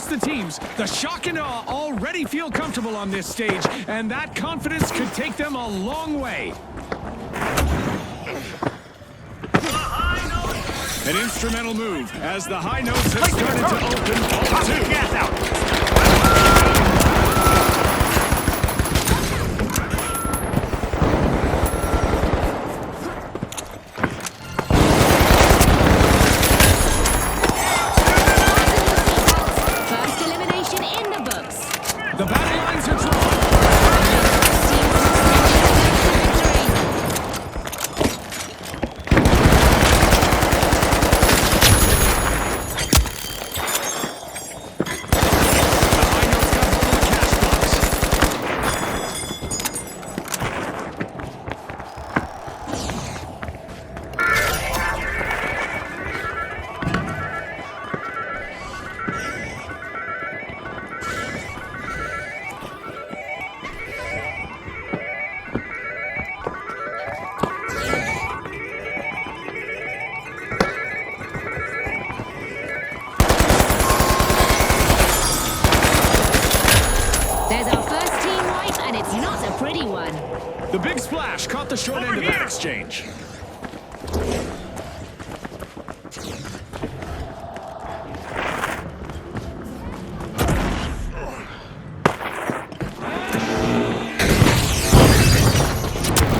the teams, the Shock and Awe already feel comfortable on this stage, and that confidence could take them a long way. An instrumental move as the high notes have started to open Vault 2. Gas out! First elimination in the books. The battle lines are drawn. The big splash caught the short end of that exchange.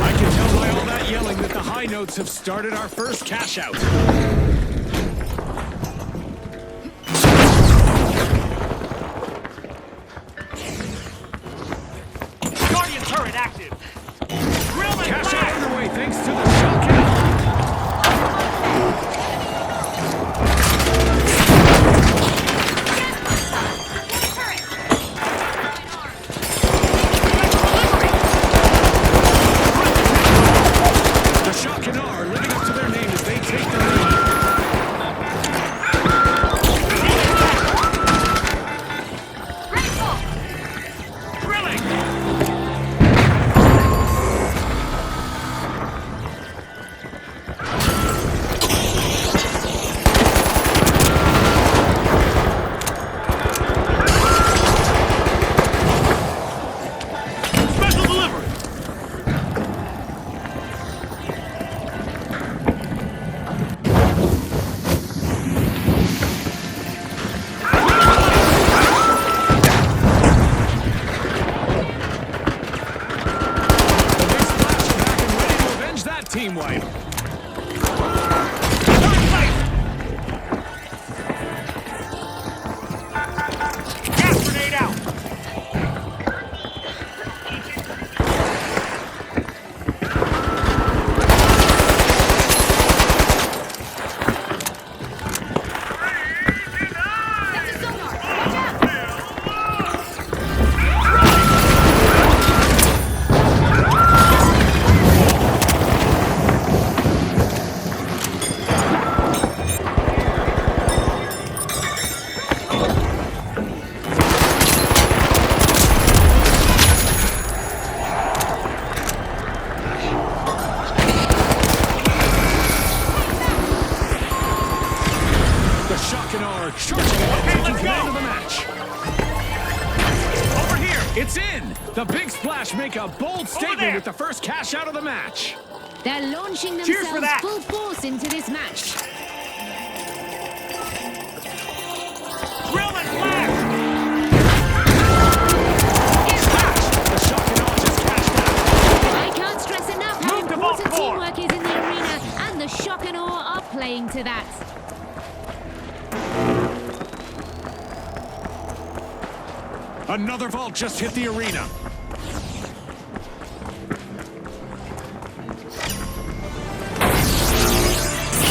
I can tell by all that yelling that the high notes have started our first cash out. Guardian turret active! Cash out underway thanks to the Shock and Awe. The Shock and Awe are living up to their name as they take the lead. Drilling! Special delivery! The big splash are back and ready to avenge that team wipe. Gas grenade out! That's a sonar. Watch out! The Shock and Awe are charging ahead, Okay, taking let's command go. of the match. Over here! It's in! The big splash make a bold statement there. with the first cash out of the match. They're launching Cheers for themselves that. full force into this match. Drill and flash! The Shock and Awe just cashed out. I can't stress enough how Move to Vault important 4. teamwork is in the arena, and the Shock and Awe are playing to that. Another vault just hit the arena.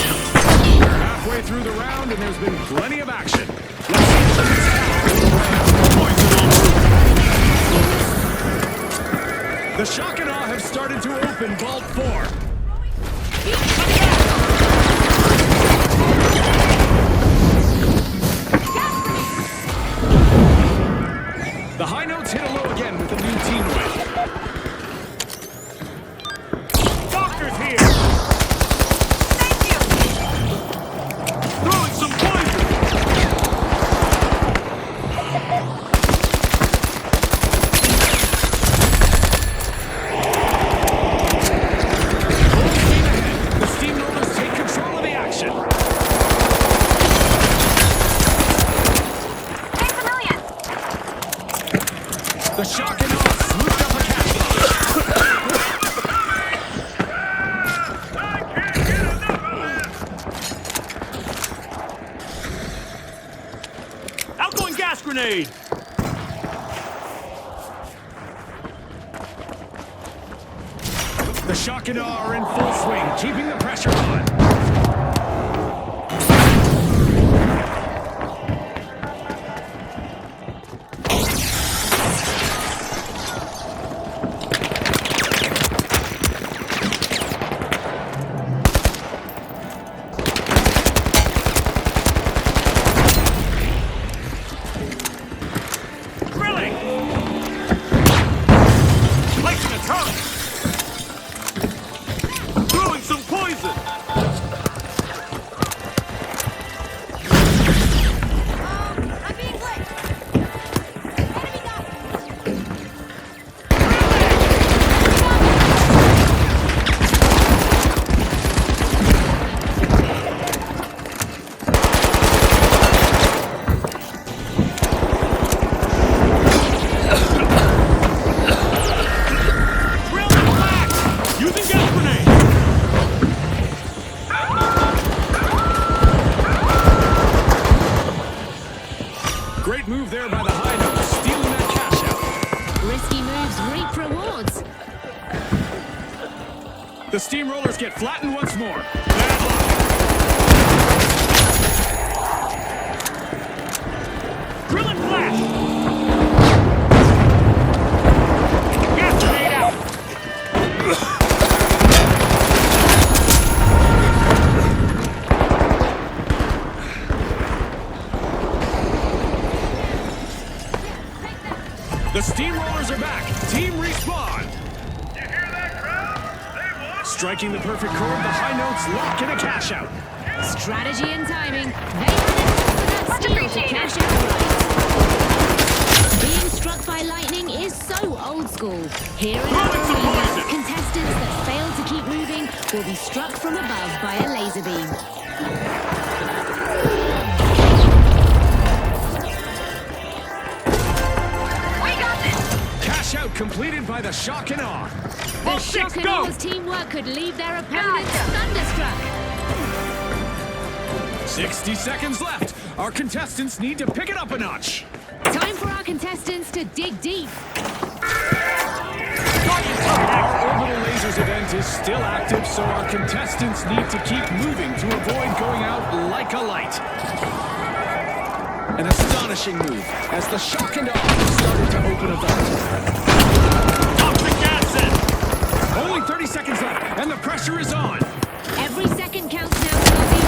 Halfway through the round, and there's been plenty of action. Let's see if the next tower. The Shock and Awe have started to open Vault 4. The high notes hit a low again with the new team win. Doctor's here! Thank you! Throwing some poison! grenade! The shock and awe are in full swing, keeping the pressure on. Drilling! Placing a turret! Throwing some poison! I'm being lit. Enemy got Drilling flash! Using gas grenade! Great move there by the high note, stealing that cash out. Risky moves reap rewards. The steamrollers get flattened once more. Bad luck. Drilling flash! Gas grenade out! The steamrollers are back. Team respawn. You hear that crowd? Striking the perfect chord, the high notes lock in a cash out. Strategy and timing. They had enough for that steal to cash out right. Being struck by lightning is so old school. Here in our Throwing some arena, poison. contestants that fail to keep moving will be struck from above by a laser beam. We got this. Cash out completed by the shock and awe. The All shock six, and go! awe's teamwork could leave their opponents Gotcha. thunderstruck. 60 seconds left. Our contestants need to pick it up a notch. Time for our contestants to dig deep. Our orbital lasers event is still active, so our contestants need to keep moving to avoid going out like a light. An astonishing move as the shock and awe started to open a vent. Toxic acid! Only 30 seconds left, and the pressure is on. Every second counts now, Scotty.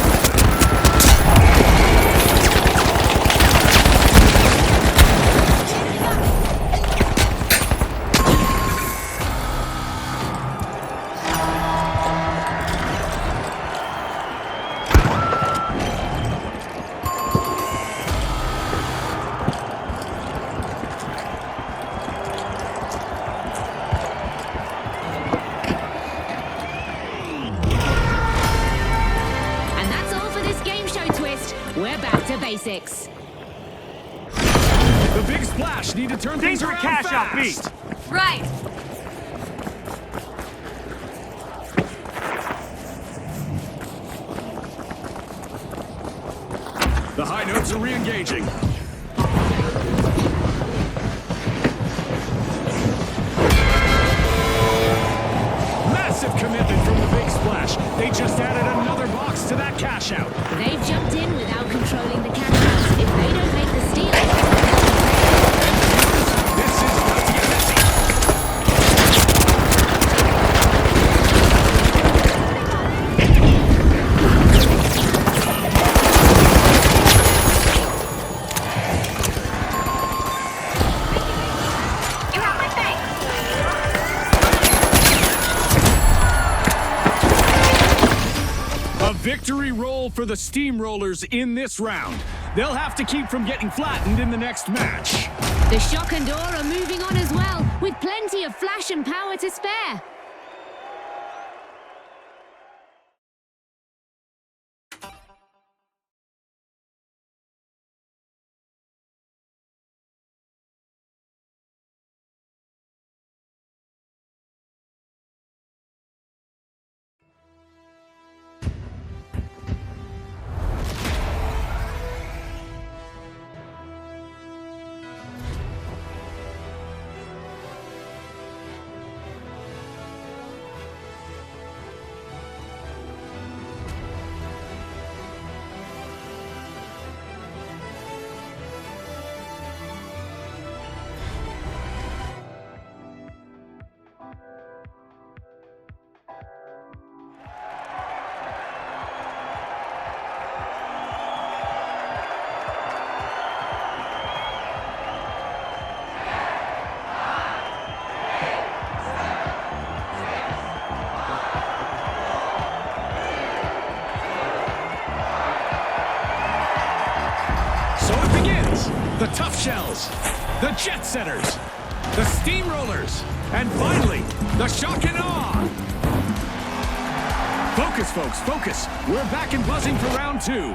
And that's all for this game show twist. We're back to basics. The big splash need to turn things Danger around cash out, fast. B. Right. The high notes are re-engaging. Massive commitment from the big splash. They just added another box to that cash out. They've jumped in without controlling the cash outs. If they don't make the steal, This is about to get messy. You have my thanks. A victory roll for the Steamrollers in this round. They'll have to keep from getting flattened in the next match. the shock and awe are moving on as well, with plenty of flash and power to spare. the Tough Shells, the Jet Setters, the Steamrollers, and finally, the Shock and Awe. Focus, folks, focus. We're back and buzzing for round 2.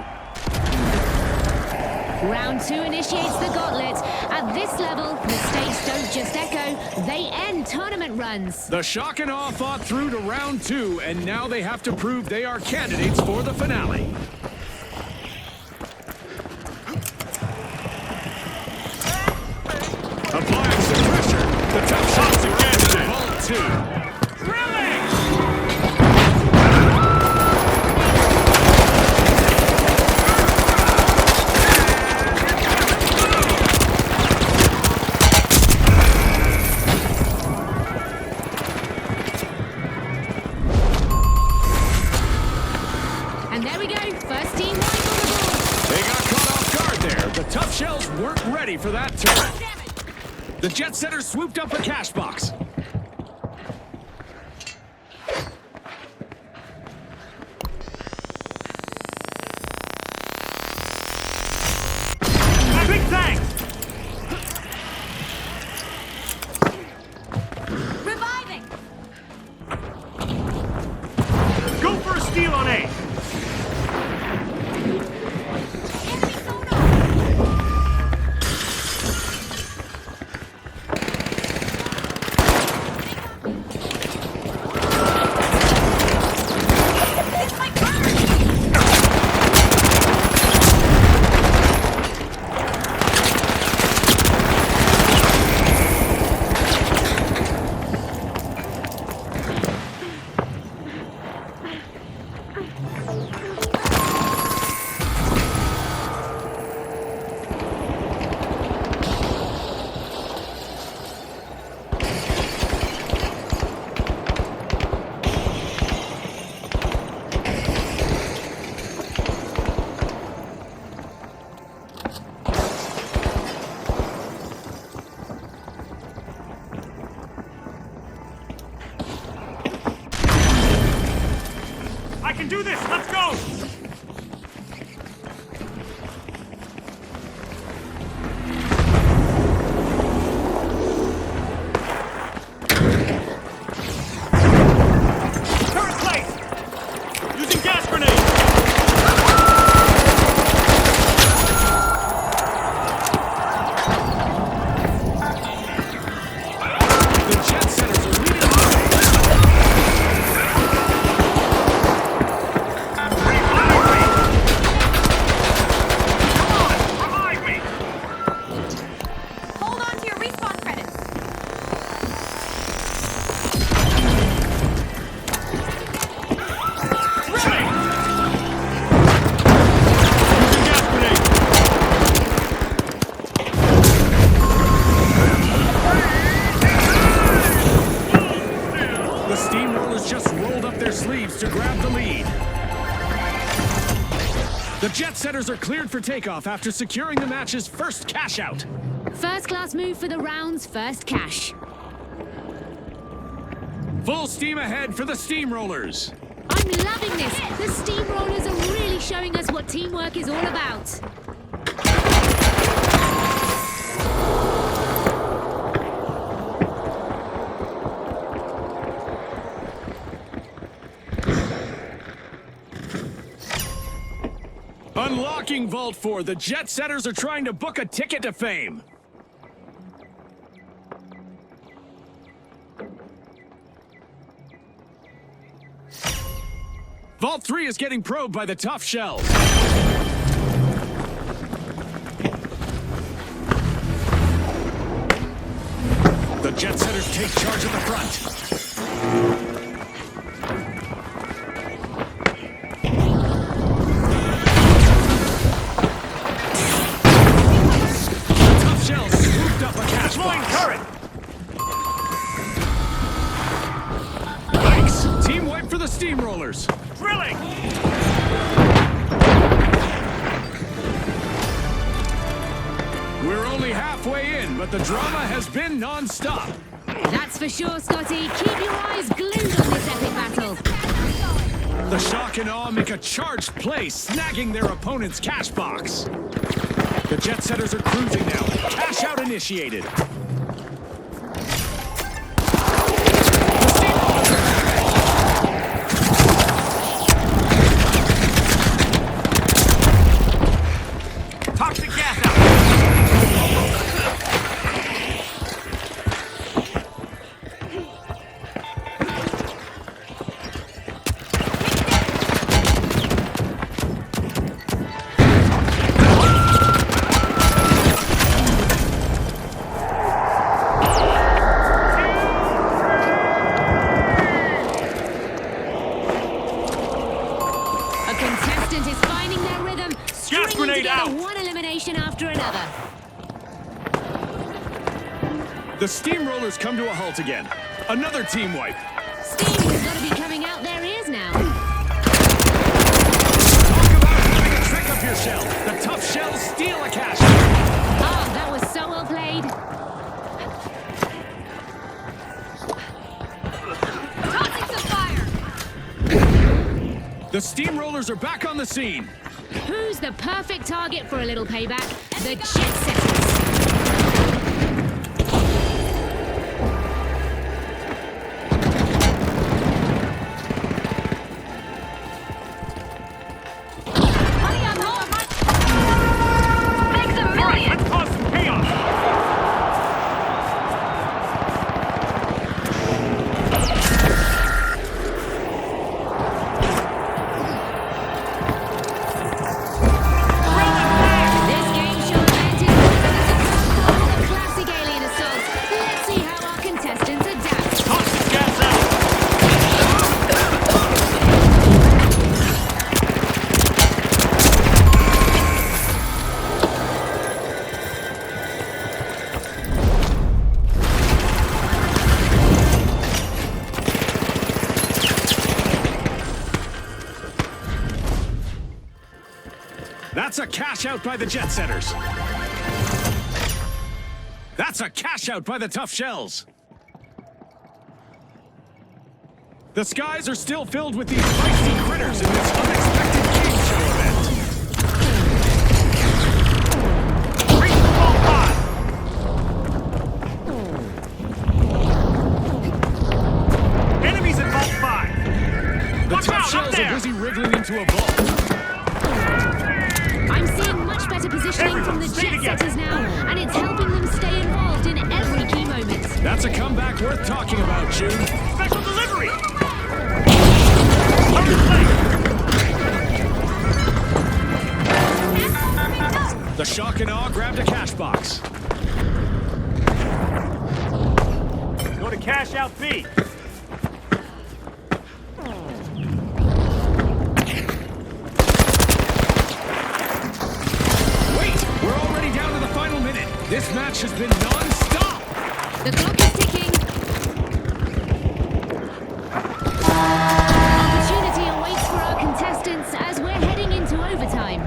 Round 2 initiates the gauntlet. At this level, the stakes don't just echo, they end tournament runs. The Shock and Awe fought through to round 2, and now they have to prove they are candidates for the finale. Applying some pressure, the Tough Shells again in Vault 2. And there we go, first team right on the board. They got caught off guard there. The Tough Shells weren't ready for that turn. The Jet Setters swooped up a cash box. My big thanks! Reviving! Go for a steal on A! Enemy sonar! It's my turn! I can do this! Let's go! Turret placed! Using gas grenade! The Jet Setters are leading the way. Revive me! Hold on to your respawn credits. Thrilling! Using gas grenade! The Steamrollers just rolled up their sleeves to grab the lead. The Jet Setters are cleared for takeoff after securing the match's first cash out. First class move for the round's first cash. Full steam ahead for the Steamrollers. I'm loving this. The Steamrollers are really showing us what teamwork is all about. Unlocking Vault 4, the Jet Setters are trying to book a ticket to fame. Vault 3 is getting probed by the Tough Shells. The Jet Setters take charge at the front. The Tough Shells swooped up a cash Deploying box. turret! Thanks. Team wipe for the Steamrollers. Drilling! We're only halfway in, but the drama has been non-stop. That's for sure, Scotty. Keep your eyes glued on this epic battle. The Shock and Awe make a charged play, snagging their opponent's cash box. The jet setters are cruising now. Cash out initiated. The steamrollers are Toxic gas out. A contestant is finding their rhythm, stringing grenade together out. one elimination after another. The steamrollers come to a halt again. Another team wipe. Steam has got to be coming out their ears now. Talk about having a trick up your shell. The tough shells steal a cash out. Ah, that was so well played. Tossing some fire. The steamrollers are back on the scene. Who's the perfect target for a little payback? The jet setters. Money on hold. Makes a million. Let's cause some chaos. This game sure ended with a classic alien assault. Let's see how our contestants adapt. Toxic gas out. That's a cash out by the jet setters. That's a cash out by the tough shells. The skies are still filled with these feisty critters in this unexpected game show event. Reach the ball five. Enemies in vault 5. The Watch tough out, up shells are there. busy wriggling into a vault. I'm seeing much better positioning from the Stay jet together. setters now, and it's helping them stay involved in every key moment. That's a comeback worth talking about, June. Special delivery. Hurry, play. The shock and awe grabbed a cash box. Go to cash out B. Wait, we're already down to the final minute. This match has been non-stop. The clock is ticking. Opportunity awaits for our contestants as we're heading into overtime.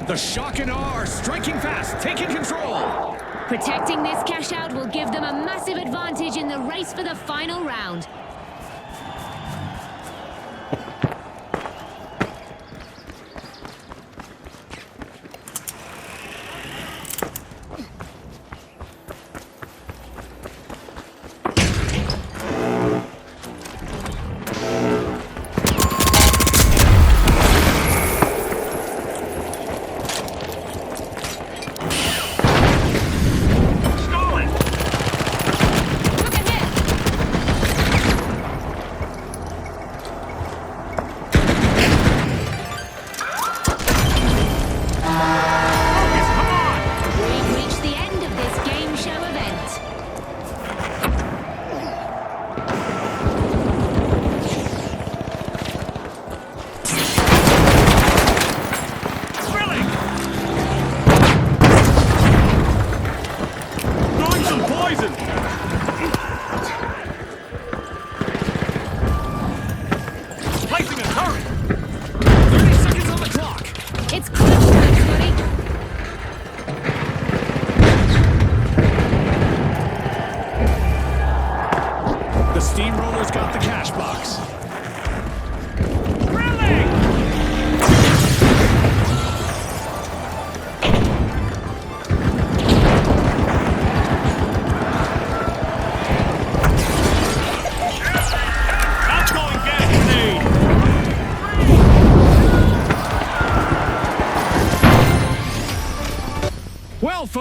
The shock and awe are striking fast, taking control. Protecting this cash out will give them a massive advantage in the race for the final round. Stolen. Look ahead.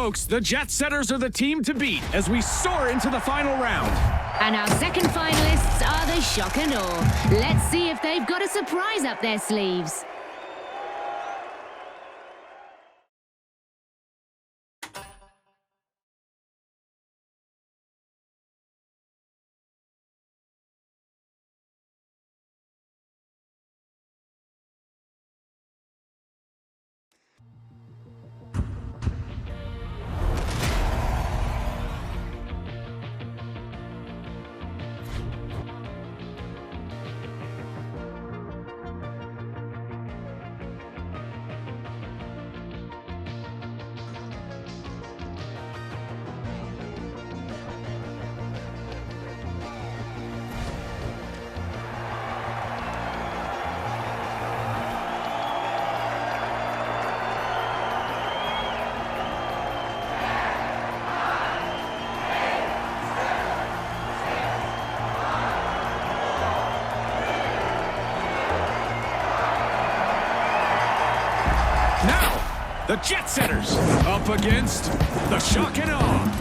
folks, the Jet Setters are the team to beat as we soar into the final round. And our second finalists are the Shock and Awe. Let's see if they've got a surprise up their sleeves. The Jet Setters up against the Shock and Awe.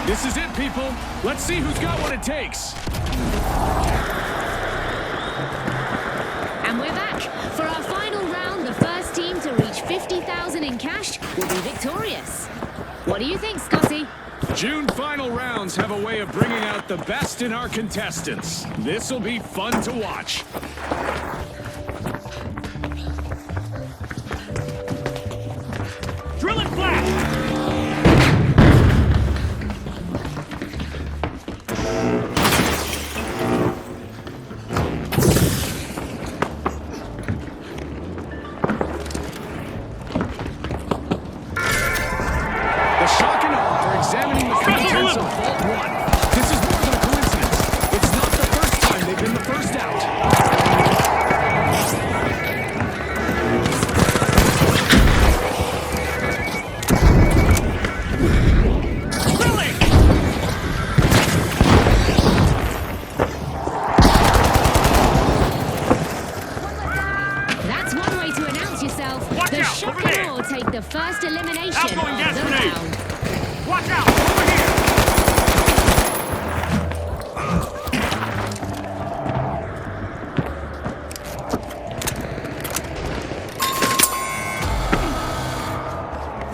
This is it, people. Let's see who's got what it takes. And we're back. For our final round, the first team to reach 50,000 in cash will be victorious. What do you think, Scotty? June final rounds have a way of bringing out the best in our contestants. This'll be fun to watch. Drill and flash! The Shock and Awe are examining the contents of Vault 1. This is more than a coincidence. It's not the first time they've been the first out. That's one way to announce yourself. Watch The out, Shock over there. and Awe take the first elimination Outgoing of gas the grenade. round. Watch out! Over here!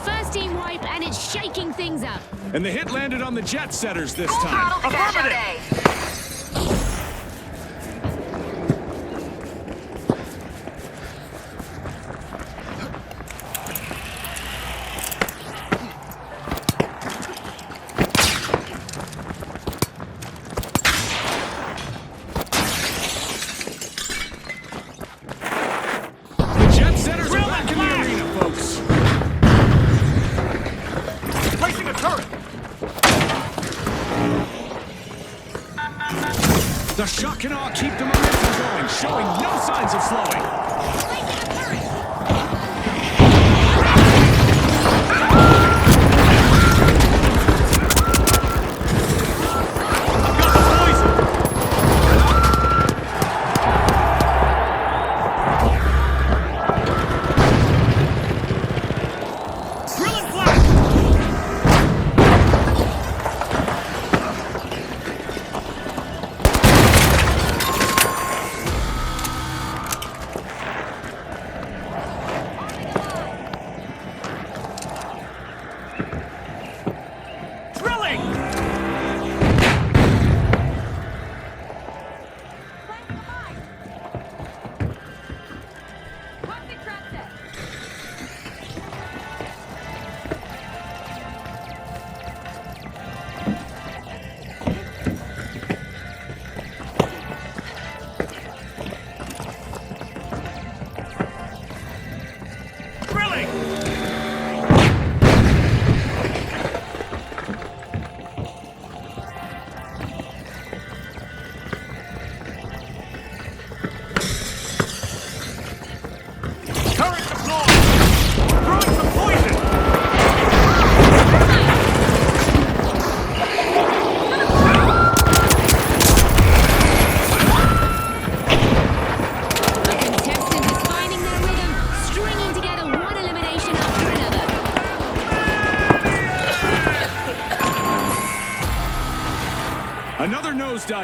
First team wipe, and it's shaking things up. And the hit landed on the Jet Setters this Full time. throttle to cash out Affirmative. A. The Jet Setters are back in the arena, folks. Placing a turret! The Shock and Awe keep the momentum going, showing no signs of slowing. Drill and flash!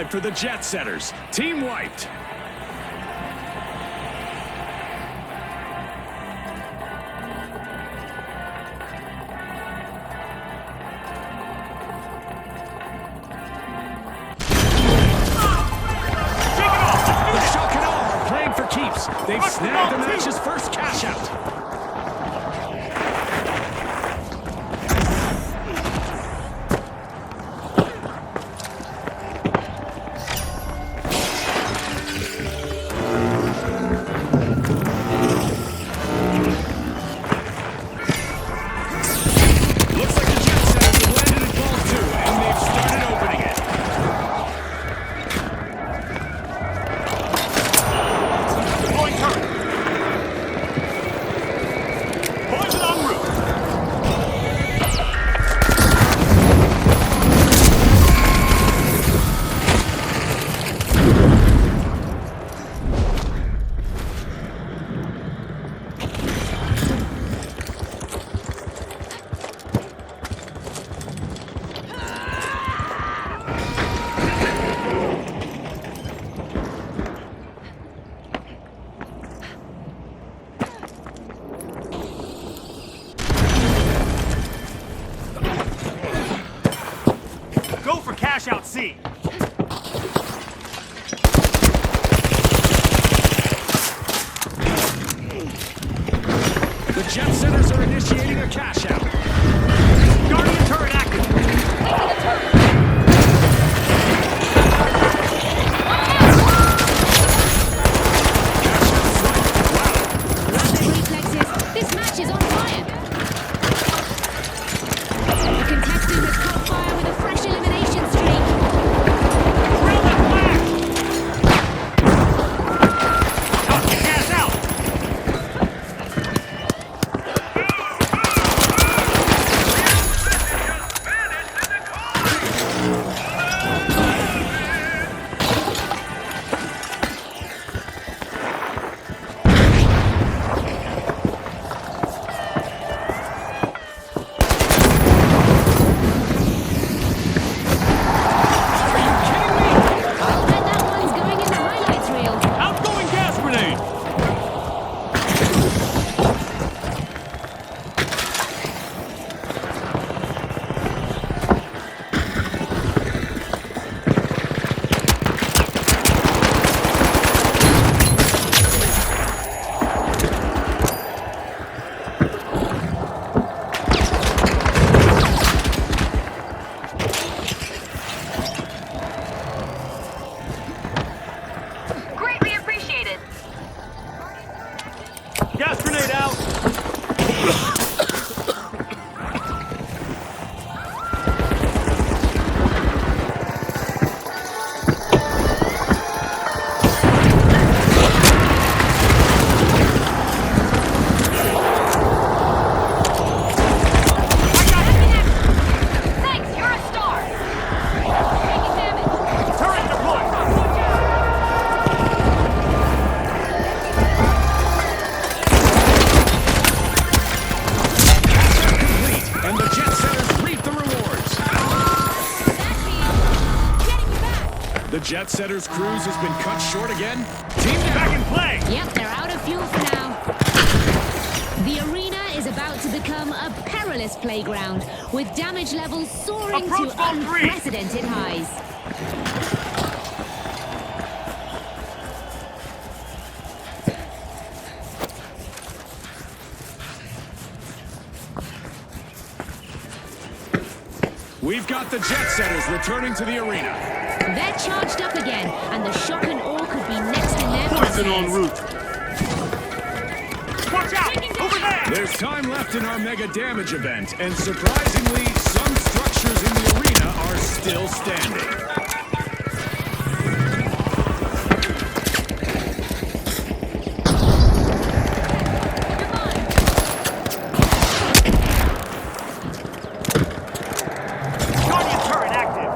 5 for the Jet Setters. Team wiped. The Shock and Awe are playing for keeps. They've snagged the match's first cash out. Looks like the Jet Setters have landed in ball 2, and they've started opening it. Deploying turret. Poison en route. Go for cash out C. The Jet Setters are initiating a cash out. Guardian turret active. Rapid reflexes. This match is on fire. The contestant has caught fire with a fresh elimination streak. Drill that flag. Toss the gas out. I'll bet that one's going in the highlights reel. Outgoing gas grenade. Greatly appreciated. Gas grenade out. Thanks, you're a star. Taking damage. Turret deployed. Complete, and the Jet Setters reap the rewards. That means getting you back. The Jet Setters cruise has been cut short again. Team Back down. in play. Yep, they're out of fuel for now. The arena is about to become a perilous playground, with damage levels soaring Approach to ball 3. unprecedented highs. We've got the Jet Setters returning to the arena. They're charged up again, and the Shock and Awe could be next in their Poison en crosshairs. route. Watch out. Over there. There's time left in our mega damage event, and surprisingly, some structures in the arena are still standing. Guardian turret active.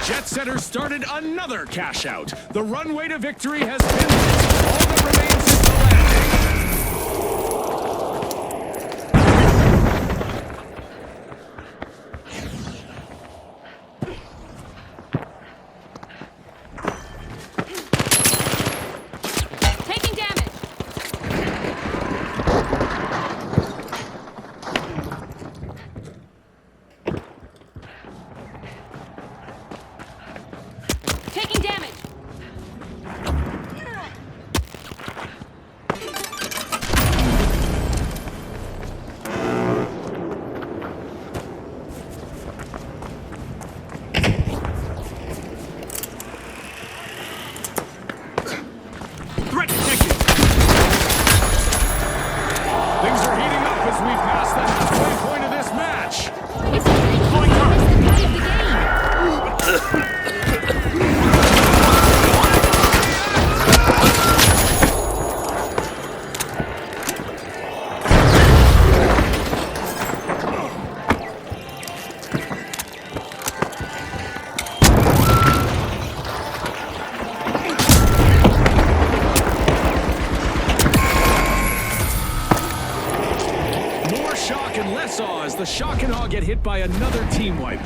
Jet Setters started another cash out. The runway to victory has been lit. All that remains is the landing. Taking damage. Taking damage. Threat detected. Things are heating up as we pass the halfway point of this match. It's already Calling her. the play of the game. More shock and less awe as the Shock and Awe get hit by another team wipe.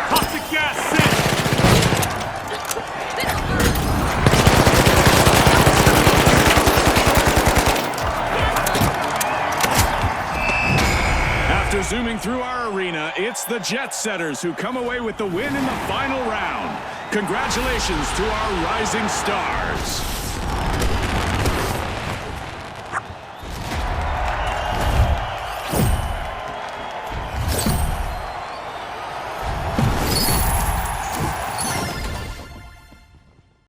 Toxic gas sent. After zooming through our arena, it's the Jet Setters who come away with the win in the final round. Congratulations to our rising stars.